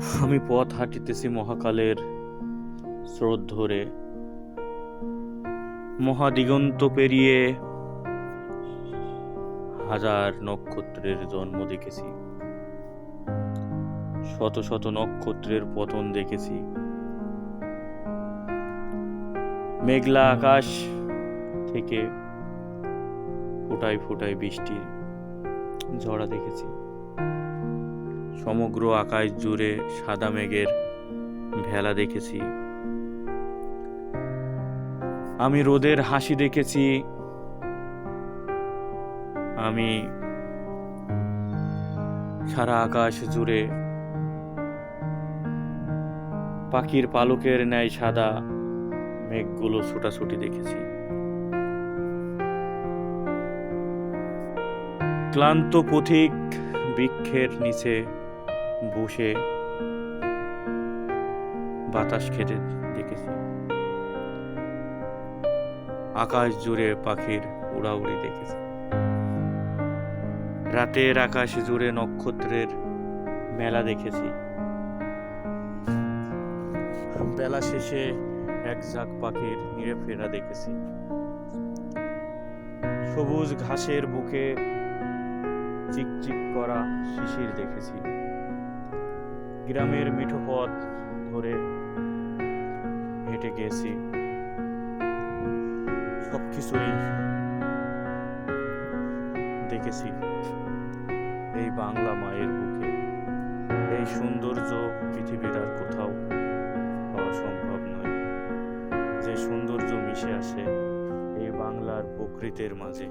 আমি পথ হাঁটিতেছি মহাকালের স্রোত ধরে, মহাদিগন্ত পেরিয়ে হাজার নক্ষত্রের জন্ম দেখেছি, শত শত নক্ষত্রের পতন দেখেছি। মেঘলা আকাশ থেকে ফোঁটায় ফোঁটায় বৃষ্টির ঝরা দেখেছি। সমগ্র আকাশ জুড়ে সাদা মেঘের ভেলা দেখেছি। আমি রোদের হাসি দেখেছি। আমি সারা আকাশ জুড়ে পাখির পালকের ন্যায় সাদা মেঘগুলো ছোটাছুটি দেখেছি। ক্লান্ত পথিক বৃক্ষের নিচে বসে বাতাস খেতে দেখেছি। আকাশ জুড়ে পাখির উড়াউড়ি দেখেছি। রাতের আকাশ জুড়ে নক্ষত্রের মেলা দেখেছি। বেলা শেষে এক ঝাঁক পাখির নিড়ে ফেরা দেখেছি। সবুজ ঘাসের বুকে চিকচিক করা শিশির দেখেছি। গ্রামের মিঠো পথ ধরে হেঁটে গেছি। সবকিছুই দেখেছি এই বাংলা মায়ের বুকে। এই সৌন্দর্য পৃথিবীর আর কোথাও পাওয়া সম্ভব নয়। যে সৌন্দর্য মিশে আসে এই বাংলার প্রকৃতির মাঝে।